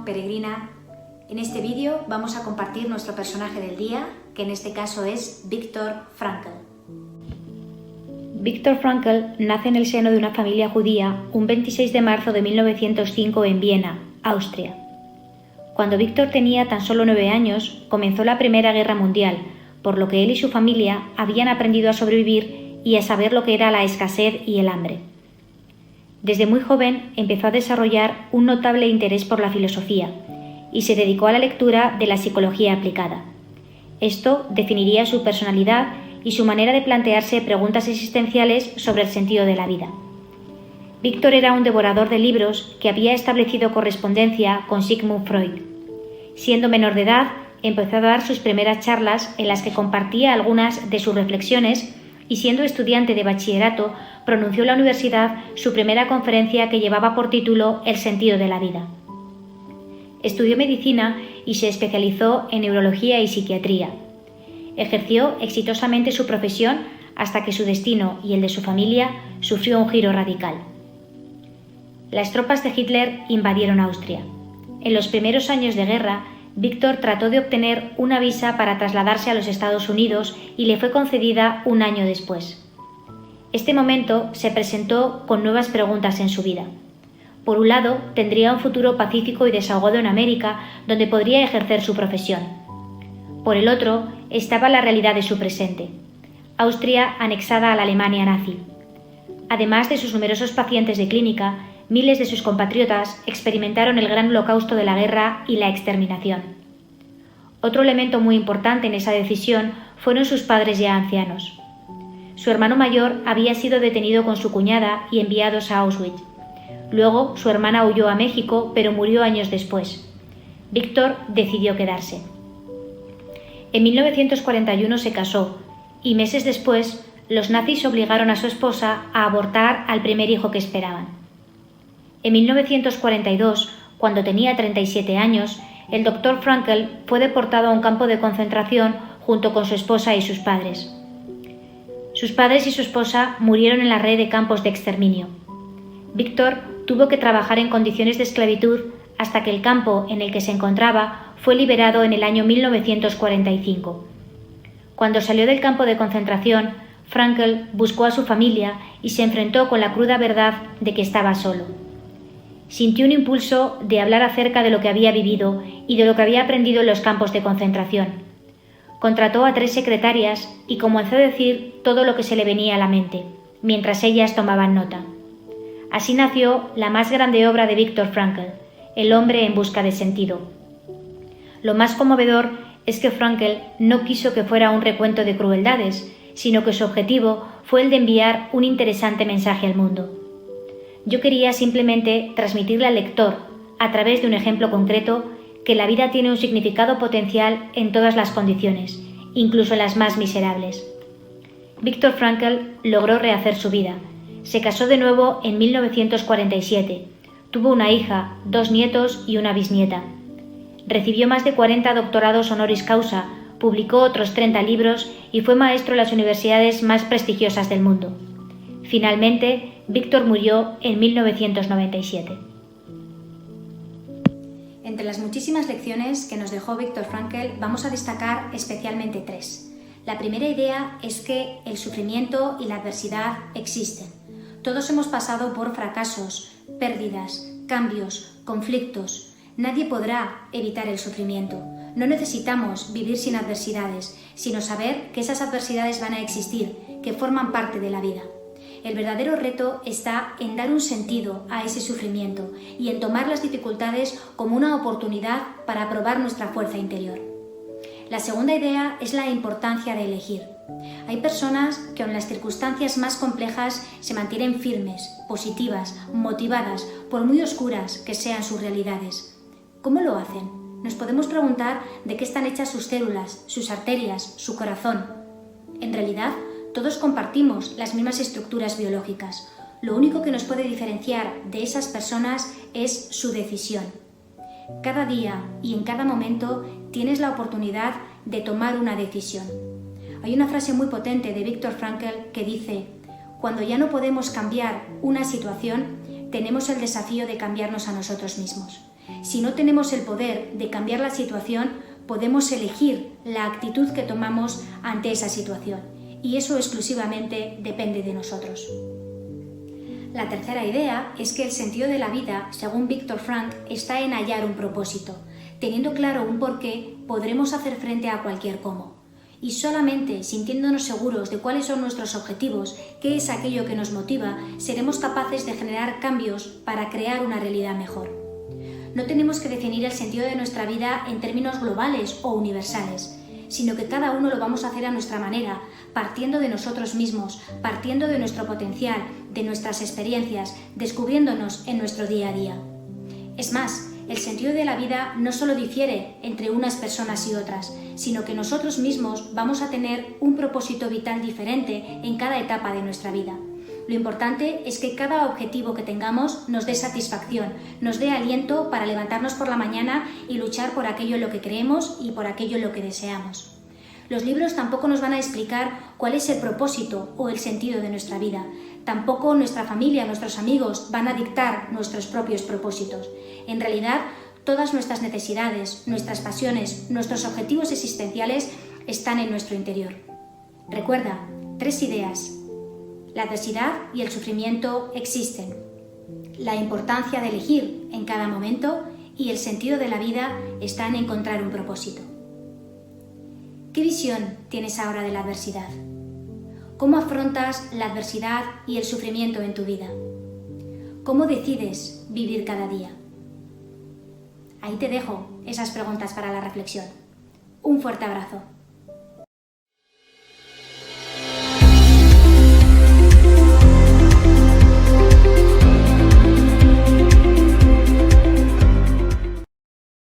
peregrina. En este vídeo vamos a compartir nuestro personaje del día, que en este caso es Viktor Frankl. Viktor Frankl nace en el seno de una familia judía un 26 de marzo de 1905 en Viena, Austria. Cuando Viktor tenía tan solo 9 años, comenzó la Primera Guerra Mundial, por lo que él y su familia habían aprendido a sobrevivir y a saber lo que era la escasez y el hambre. Desde muy joven empezó a desarrollar un notable interés por la filosofía y se dedicó a la lectura de la psicología aplicada. Esto definiría su personalidad y su manera de plantearse preguntas existenciales sobre el sentido de la vida. Viktor era un devorador de libros que había establecido correspondencia con Sigmund Freud. Siendo menor de edad, empezó a dar sus primeras charlas en las que compartía algunas de sus reflexiones y siendo estudiante de bachillerato, pronunció en la universidad su primera conferencia que llevaba por título El sentido de la vida. Estudió medicina y se especializó en neurología y psiquiatría. Ejerció exitosamente su profesión hasta que su destino y el de su familia sufrió un giro radical. Las tropas de Hitler invadieron Austria. En los primeros años de guerra, Viktor trató de obtener una visa para trasladarse a los Estados Unidos y le fue concedida un año después. Este momento se presentó con nuevas preguntas en su vida. Por un lado, tendría un futuro pacífico y desahogado en América, donde podría ejercer su profesión. Por el otro, estaba la realidad de su presente: Austria anexada a la Alemania nazi. Además de sus numerosos pacientes de clínica, miles de sus compatriotas experimentaron el gran holocausto de la guerra y la exterminación. Otro elemento muy importante en esa decisión fueron sus padres ya ancianos. Su hermano mayor había sido detenido con su cuñada y enviados a Auschwitz. Luego su hermana huyó a México, pero murió años después. Viktor decidió quedarse. En 1941 se casó y meses después los nazis obligaron a su esposa a abortar al primer hijo que esperaban. En 1942, cuando tenía 37 años, el Dr. Frankl fue deportado a un campo de concentración junto con su esposa y sus padres. Sus padres y su esposa murieron en la red de campos de exterminio. Viktor tuvo que trabajar en condiciones de esclavitud hasta que el campo en el que se encontraba fue liberado en el año 1945. Cuando salió del campo de concentración, Frankl buscó a su familia y se enfrentó con la cruda verdad de que estaba solo. Sintió un impulso de hablar acerca de lo que había vivido y de lo que había aprendido en los campos de concentración. Contrató a 3 secretarias y comenzó a decir todo lo que se le venía a la mente, mientras ellas tomaban nota. Así nació la más grande obra de Viktor Frankl, El hombre en busca de sentido. Lo más conmovedor es que Frankl no quiso que fuera un recuento de crueldades, sino que su objetivo fue el de enviar un interesante mensaje al mundo. Yo quería simplemente transmitirle al lector, a través de un ejemplo concreto, que la vida tiene un significado potencial en todas las condiciones, incluso en las más miserables. Viktor Frankl logró rehacer su vida. Se casó de nuevo en 1947. Tuvo una hija, 2 nietos y una bisnieta. Recibió más de 40 doctorados honoris causa, publicó otros 30 libros y fue maestro en las universidades más prestigiosas del mundo. Finalmente, Viktor murió en 1997. Entre las muchísimas lecciones que nos dejó Viktor Frankl, vamos a destacar especialmente 3. La primera idea es que el sufrimiento y la adversidad existen. Todos hemos pasado por fracasos, pérdidas, cambios, conflictos. Nadie podrá evitar el sufrimiento. No necesitamos vivir sin adversidades, sino saber que esas adversidades van a existir, que forman parte de la vida. El verdadero reto está en dar un sentido a ese sufrimiento y en tomar las dificultades como una oportunidad para probar nuestra fuerza interior. La segunda idea es la importancia de elegir. Hay personas que en las circunstancias más complejas se mantienen firmes, positivas, motivadas, por muy oscuras que sean sus realidades. ¿Cómo lo hacen? Nos podemos preguntar de qué están hechas sus células, sus arterias, su corazón. En realidad, todos compartimos las mismas estructuras biológicas. Lo único que nos puede diferenciar de esas personas es su decisión. Cada día y en cada momento tienes la oportunidad de tomar una decisión. Hay una frase muy potente de Viktor Frankl que dice: cuando ya no podemos cambiar una situación, tenemos el desafío de cambiarnos a nosotros mismos. Si no tenemos el poder de cambiar la situación, podemos elegir la actitud que tomamos ante esa situación, y eso exclusivamente depende de nosotros. La tercera idea es que el sentido de la vida, según Viktor Frankl, está en hallar un propósito. Teniendo claro un porqué, podremos hacer frente a cualquier cómo. Y solamente sintiéndonos seguros de cuáles son nuestros objetivos, qué es aquello que nos motiva, seremos capaces de generar cambios para crear una realidad mejor. No tenemos que definir el sentido de nuestra vida en términos globales o universales, sino que cada uno lo vamos a hacer a nuestra manera, partiendo de nosotros mismos, partiendo de nuestro potencial, de nuestras experiencias, descubriéndonos en nuestro día a día. Es más, el sentido de la vida no solo difiere entre unas personas y otras, sino que nosotros mismos vamos a tener un propósito vital diferente en cada etapa de nuestra vida. Lo importante es que cada objetivo que tengamos nos dé satisfacción, nos dé aliento para levantarnos por la mañana y luchar por aquello en lo que creemos y por aquello en lo que deseamos. Los libros tampoco nos van a explicar cuál es el propósito o el sentido de nuestra vida. Tampoco nuestra familia, nuestros amigos van a dictar nuestros propios propósitos. En realidad, todas nuestras necesidades, nuestras pasiones, nuestros objetivos existenciales están en nuestro interior. Recuerda, 3 ideas. La adversidad y el sufrimiento existen. La importancia de elegir en cada momento y el sentido de la vida está en encontrar un propósito. ¿Qué visión tienes ahora de la adversidad? ¿Cómo afrontas la adversidad y el sufrimiento en tu vida? ¿Cómo decides vivir cada día? Ahí te dejo esas preguntas para la reflexión. Un fuerte abrazo.